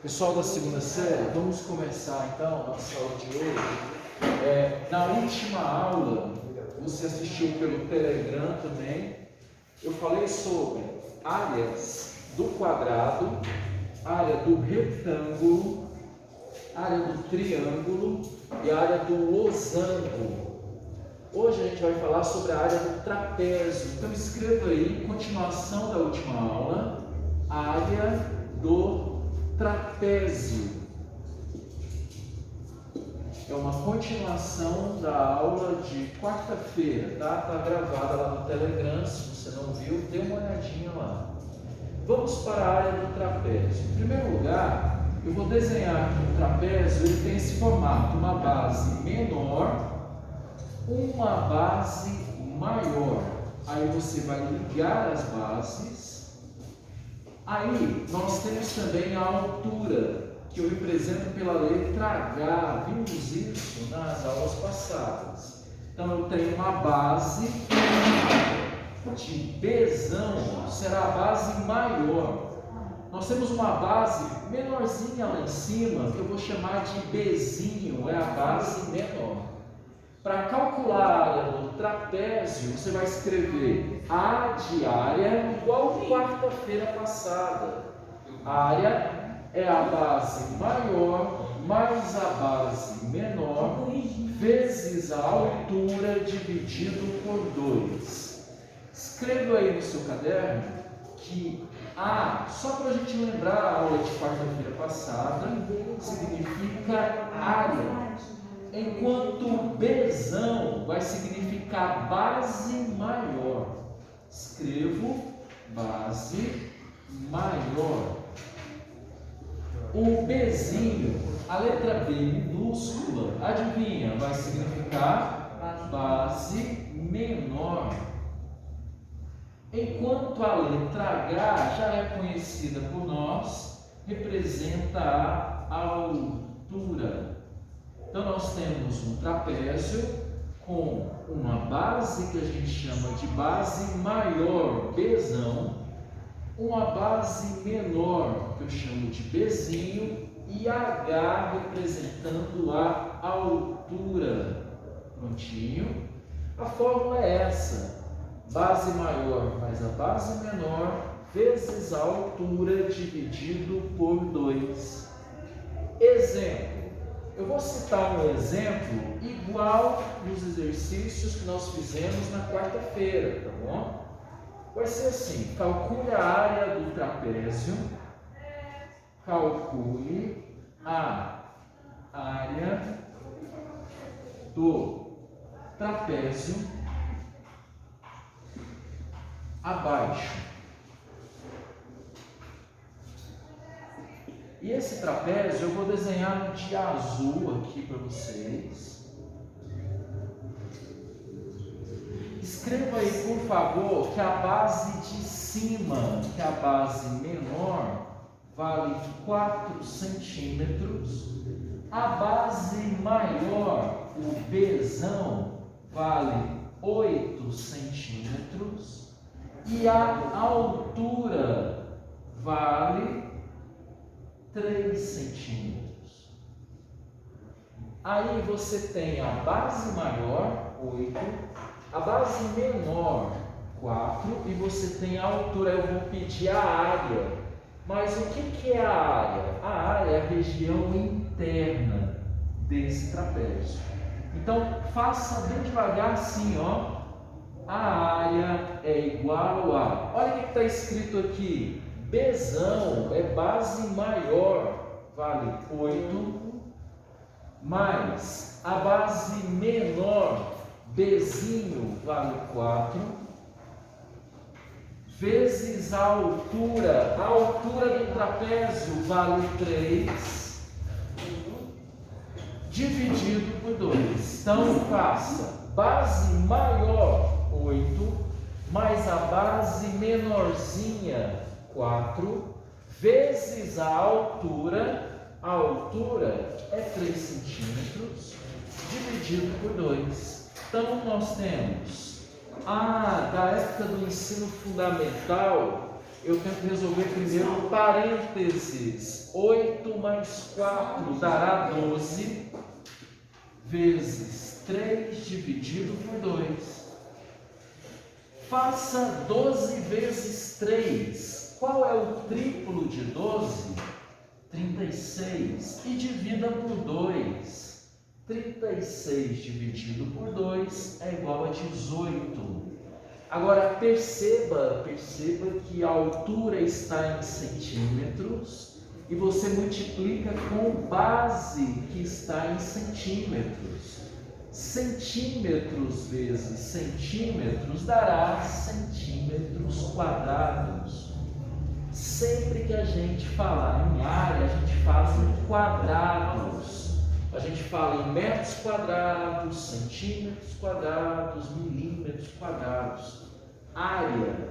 Pessoal da segunda série, vamos começar então a nossa aula de hoje. Na última aula, você assistiu pelo Telegram também, eu falei sobre áreas do quadrado, área do retângulo, área do triângulo e área do losango. Hoje a gente vai falar sobre a área do trapézio. Então escreva aí, continuação da última aula, área do trapézio. É uma continuação da aula de quarta-feira, tá? Está gravada lá no Telegram, se você não viu, dê uma olhadinha lá. Vamos para a área do trapézio. Em primeiro lugar, eu vou desenhar aqui o trapézio, ele tem esse formato, uma base menor, uma base maior. Aí você vai ligar as bases. Aí nós temos também a altura, que eu represento pela letra H. Vimos isso nas aulas passadas. Então eu tenho uma base de Bzão, será a base maior. Nós temos uma base menorzinha lá em cima, que eu vou chamar de Bzinho, é a base menor. Para calcular a área do trapézio, você vai escrever A de área igual quarta-feira passada. A área é a base maior mais a base menor vezes a altura dividido por 2. Escreva aí no seu caderno que A, só para a gente lembrar a aula de quarta-feira passada, significa área. Enquanto Bzão vai significar base maior. Escrevo base maior. O Bzinho, a letra B minúscula, adivinha, vai significar base menor. Enquanto a letra H já é conhecida por nós, representa a altura. Então nós temos um trapézio com uma base que a gente chama de base maior, Bzão, uma base menor que eu chamo de Bzinho e H representando a altura. Prontinho? A fórmula é essa: base maior mais a base menor vezes a altura dividido por 2. Exemplo. Eu vou citar um exemplo igual nos exercícios que nós fizemos na quarta-feira, tá bom? Vai ser assim: calcule a área do trapézio, calcule a área do trapézio abaixo. E esse trapézio eu vou desenhar de azul aqui para vocês. Escreva aí, por favor, que a base de cima, que a base menor, vale 4 centímetros. A base maior, o Bzão, vale 8 centímetros. E a altura vale 3 centímetros. Aí você tem a base maior, 8, a base menor, 4, e você tem a altura. Eu vou pedir a área. Mas o que é a área? A área é a região interna desse trapézio. Então, faça bem devagar assim, ó. A área é igual a... Olha o que está escrito aqui. Bzão é base maior, vale 8, mais a base menor, Bzinho, vale 4, vezes a altura do trapézio vale 3, dividido por 2. Então faça base maior, 8, mais a base menorzinha, 4, vezes a altura é 3 centímetros, dividido por 2. Então nós temos, da época do ensino fundamental, eu tento resolver primeiro parênteses. 8 mais 4 dará 12, vezes 3 dividido por 2. Faça 12 vezes 3. Qual é o triplo de 12? 36. E divida por 2. 36 dividido por 2 é igual a 18. Agora perceba que a altura está em centímetros e você multiplica com base que está em centímetros. Centímetros vezes centímetros dará centímetros quadrados. Sempre que a gente falar em área, a gente fala em quadrados. A gente fala em metros quadrados, centímetros quadrados, milímetros quadrados. Área,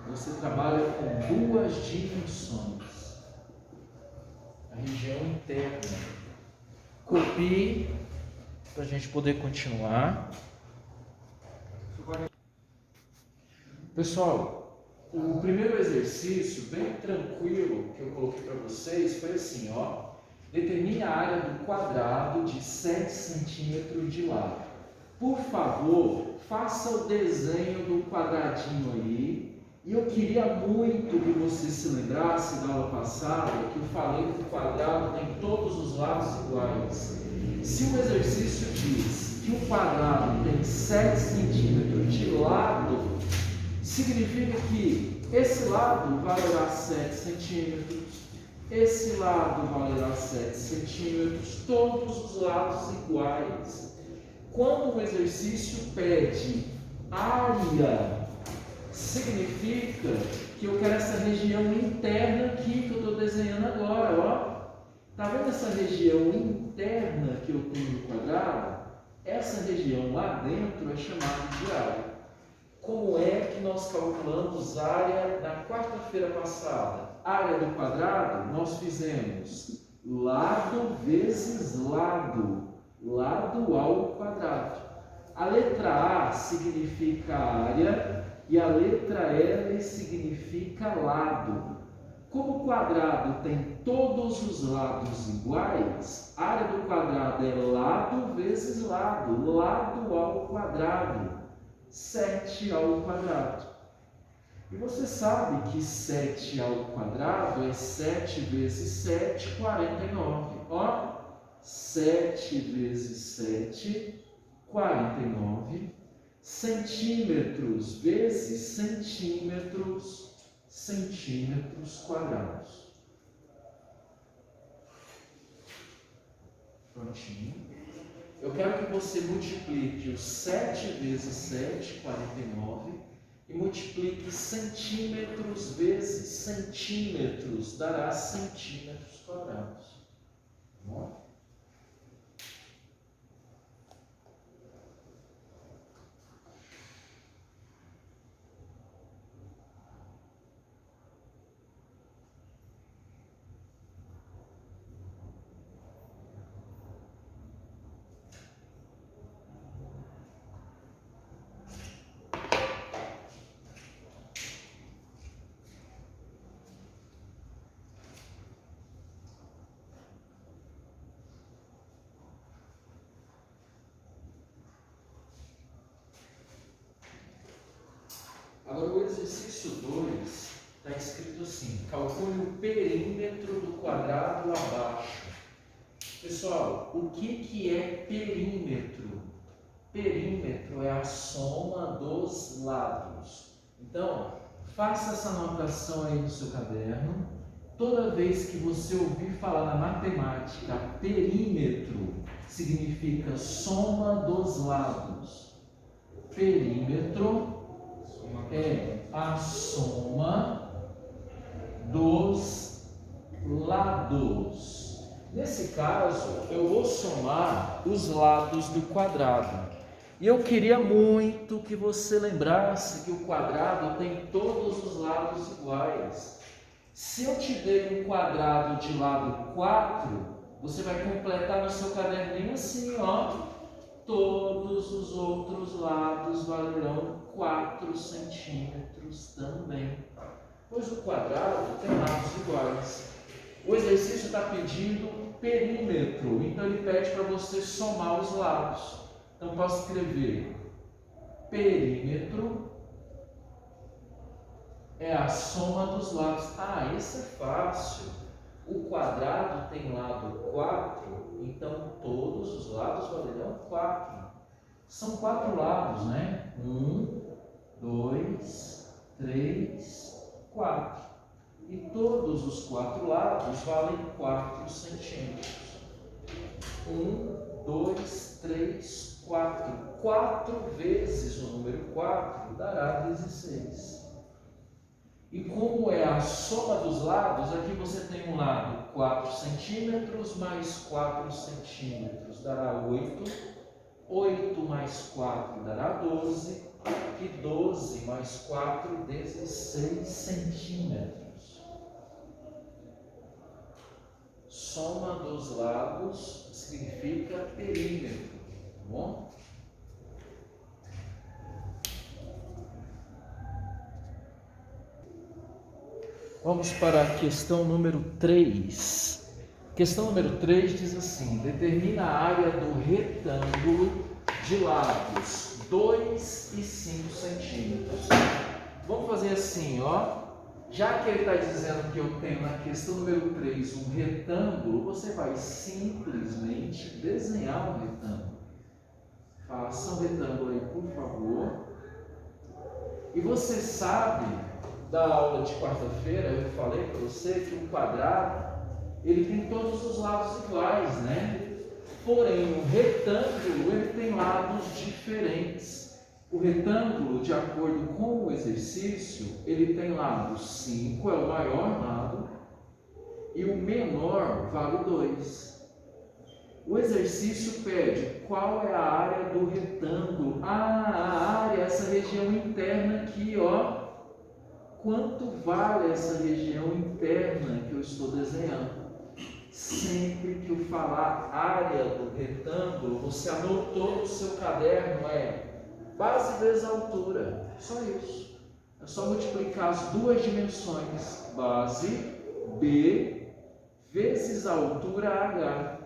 você trabalha com duas dimensões. A região interna. Copie para a gente poder continuar. Pessoal, o primeiro exercício, bem tranquilo, que eu coloquei para vocês, foi assim, ó. Determine a área do quadrado de 7 centímetros de lado. Por favor, faça o desenho do quadradinho aí. E eu queria muito que você se lembrasse da aula passada, que eu falei que o quadrado tem todos os lados iguais. Se o exercício diz que o quadrado tem 7 centímetros de lado, significa que esse lado valerá 7 centímetros, esse lado valerá 7 centímetros, todos os lados iguais. Quando o exercício pede área, significa que eu quero essa região interna aqui que eu estou desenhando agora, ó. Tá vendo essa região interna que eu tenho no quadrado? Essa região lá dentro é chamada de área. Como é que nós calculamos área na quarta-feira passada? Área do quadrado, nós fizemos lado vezes lado, lado ao quadrado. A letra A significa área e a letra L significa lado. Como o quadrado tem todos os lados iguais, a área do quadrado é lado vezes lado, lado ao quadrado. 7 ao quadrado. E você sabe que 7 ao quadrado é 7 vezes 7, 49. Ó, 7 vezes 7, 49. Centímetros vezes centímetros, centímetros quadrados. Prontinho. Eu quero que você multiplique os 7 vezes 7, 49, e multiplique centímetros vezes centímetros, dará centímetros quadrados. Tá bom? Agora o exercício 2 está escrito assim: calcule o perímetro do quadrado abaixo. Pessoal, o que é perímetro? Perímetro é a soma dos lados. Então, faça essa anotação aí no seu caderno. Toda vez que você ouvir falar na matemática, perímetro significa soma dos lados. Perímetro é a soma dos lados. Nesse caso, eu vou somar os lados do quadrado. E eu queria muito que você lembrasse que o quadrado tem todos os lados iguais. Se eu te der um quadrado de lado 4, você vai completar no seu caderninho assim, ó. Todos os outros lados valerão 4 centímetros também. pois o quadrado tem lados iguais. O exercício está pedindo perímetro, então ele pede para você somar os lados. Então posso escrever perímetro é a soma dos lados. Ah, isso é fácil. O quadrado tem lado 4, então todos os lados valerão 4. São 4 lados, né? 1, 2, 3, 4. E todos os 4 lados valem 4 centímetros. 1, 2, 3, 4. 4 vezes o número 4 dará 16. E como é a soma dos lados, aqui você tem um lado 4 centímetros mais 4 centímetros dará 8. 8 mais 4 dará 12. E 12 mais 4, 16 centímetros. Soma dos lados significa perímetro, tá bom? Vamos para a questão número 3. Questão número 3 diz assim: determina a área do retângulo de lados 2 e 5 centímetros. Vamos fazer assim, ó. Já que ele está dizendo que eu tenho na questão número 3 um retângulo, você vai simplesmente desenhar um retângulo. Faça um retângulo aí, por favor. E você sabe, da aula de quarta-feira, eu falei para você que o quadrado, ele tem todos os lados iguais, né? Porém, o retângulo, ele tem lados diferentes. O retângulo, de acordo com o exercício, ele tem lado 5, é o maior lado, e o menor vale 2. O exercício pede qual é a área do retângulo. A área é essa região interna aqui, ó. Quanto vale essa região interna que eu estou desenhando? Sempre que eu falar área do retângulo, você anotou no seu caderno, base vezes altura, só isso. É só multiplicar as duas dimensões, base B vezes altura H.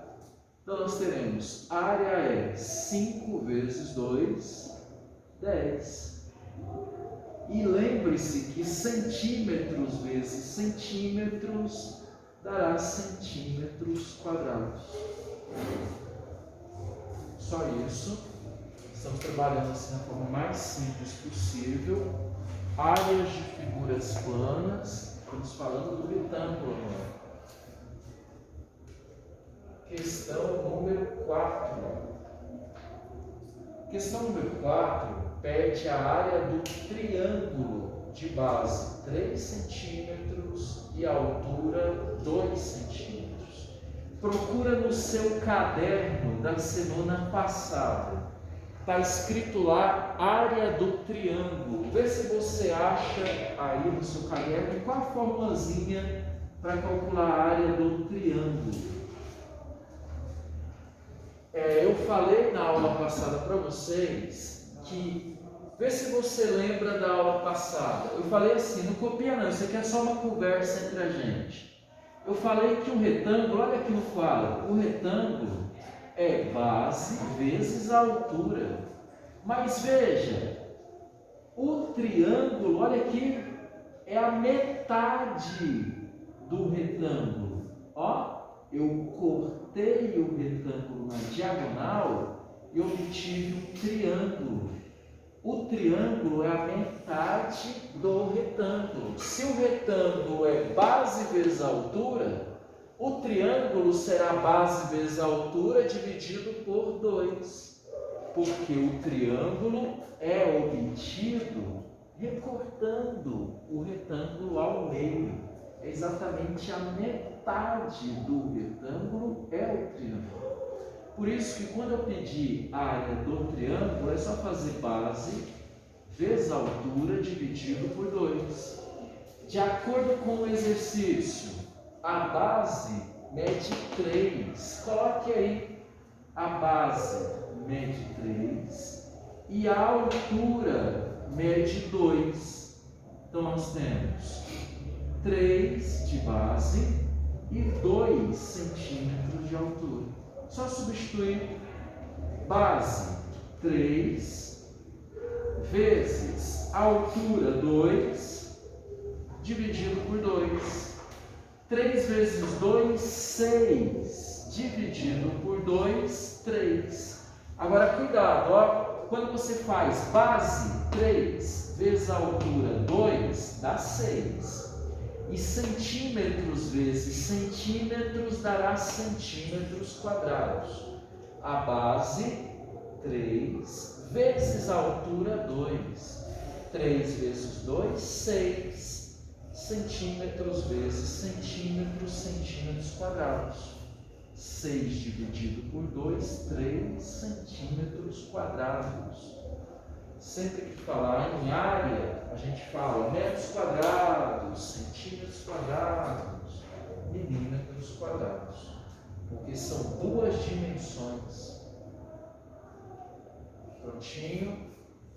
Então nós teremos, área é 5 vezes 2, 10. E lembre-se que centímetros vezes centímetros dará centímetros quadrados. Só isso. Estamos trabalhando assim da forma mais simples possível. Áreas de figuras planas. Estamos falando do retângulo agora. Questão número 4. Questão número 4 pede a área do triângulo de base 3 centímetros e altura 2 centímetros. Procura no seu caderno da semana passada. Está escrito lá, área do triângulo. Vê se você acha aí no seu caderno qual a formulazinha para calcular a área do triângulo. Eu falei na aula passada para vocês que, vê se você lembra da aula passada. Eu falei assim, não copia não, isso aqui é só uma conversa entre a gente. Eu falei que um retângulo, olha aqui no quadro, o retângulo é base vezes a altura. Mas veja, o triângulo, olha aqui, é a metade do retângulo. Ó, eu cortei o retângulo na diagonal e obtive um triângulo. O triângulo é a metade do retângulo. Se o retângulo é base vezes a altura, o triângulo será base vezes a altura dividido por 2. Porque o triângulo é obtido recortando o retângulo ao meio. É exatamente a metade do retângulo é o triângulo. Por isso que quando eu pedir a área do triângulo, é só fazer base vezes a altura dividido por 2. De acordo com o exercício, a base mede 3. Coloque aí, a base mede 3 e a altura mede 2. Então nós temos 3 de base e 2 centímetros de altura. Só substituir base 3 vezes altura 2 dividido por 2. 3 vezes 2, 6 dividido por 2, 3. Agora cuidado, ó, quando você faz base 3 vezes altura 2, dá 6. E centímetros vezes centímetros dará centímetros quadrados. A base 3 vezes a altura 2. 3 vezes 2, 6. Centímetros vezes centímetros, centímetros quadrados. 6 dividido por 2, 3 centímetros quadrados. Sempre que falar em área, a gente fala metros quadrados, centímetros quadrados, milímetros quadrados, porque são duas dimensões. Prontinho?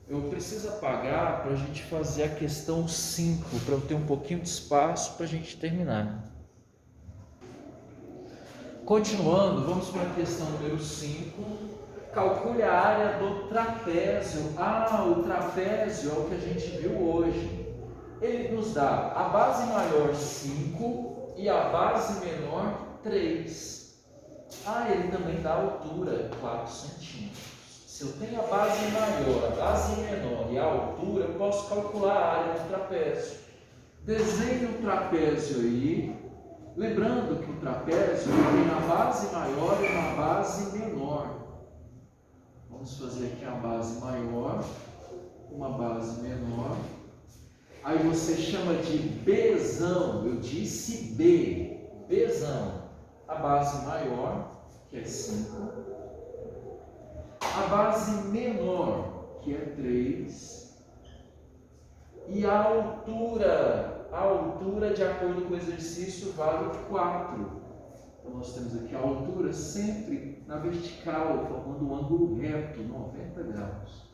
Eu preciso apagar para a gente fazer a questão 5, para eu ter um pouquinho de espaço para a gente terminar. Continuando, vamos para a questão número 5. Calcule a área do trapézio. O trapézio é o que a gente viu hoje. Ele nos dá a base maior 5 e a base menor 3. Ele também dá a altura 4 centímetros. Se eu tenho a base maior, a base menor e a altura, eu posso calcular a área do trapézio. Desenhe o trapézio aí. Lembrando que o trapézio tem uma base maior e uma base menor. Vamos fazer aqui a base maior, uma base menor. Aí você chama de Bzão. Eu disse B, Bzão. A base maior, que é 5. A base menor, que é 3. E a altura, de acordo com o exercício, vale 4. Então, nós temos aqui a altura sempre na vertical, formando um ângulo reto, 90 graus.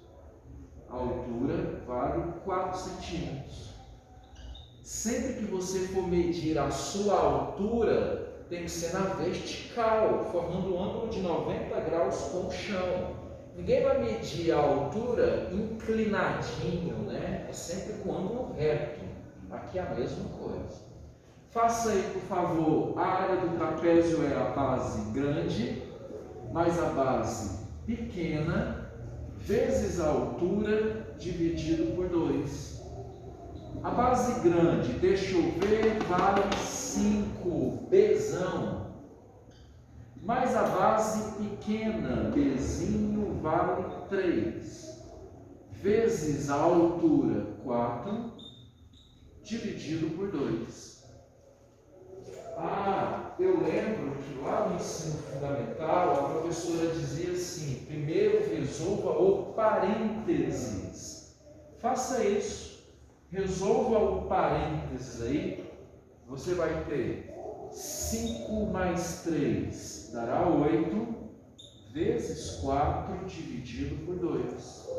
A altura vale 4 centímetros. Sempre que você for medir a sua altura, tem que ser na vertical, formando um ângulo de 90 graus com o chão. Ninguém vai medir a altura inclinadinho, né? É sempre com ângulo reto. Aqui é a mesma coisa. Faça aí, por favor, a área do trapézio é a base grande, mais a base pequena, vezes a altura, dividido por 2. A base grande, deixa eu ver, vale 5, Bzão. Mais a base pequena, Bzinho, vale 3. Vezes a altura, 4, dividido por 2. Eu lembro que lá no ensino fundamental a professora dizia assim: primeiro resolva o parênteses. Faça isso, resolva o parênteses aí. Você vai ter 5 mais 3 dará 8, vezes 4 dividido por 2.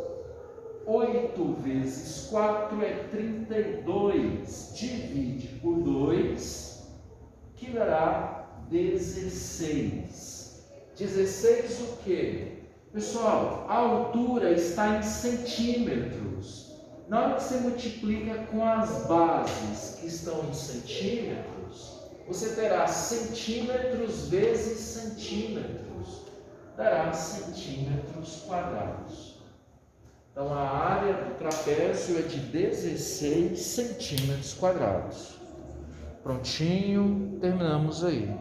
8 vezes 4 é 32, divide por 2, que dará 16. 16 o quê? Pessoal, a altura está em centímetros. Na hora que você multiplica com as bases que estão em centímetros, você terá centímetros vezes centímetros, dará centímetros quadrados. Então, a área do trapézio é de 16 centímetros quadrados. Prontinho, terminamos aí.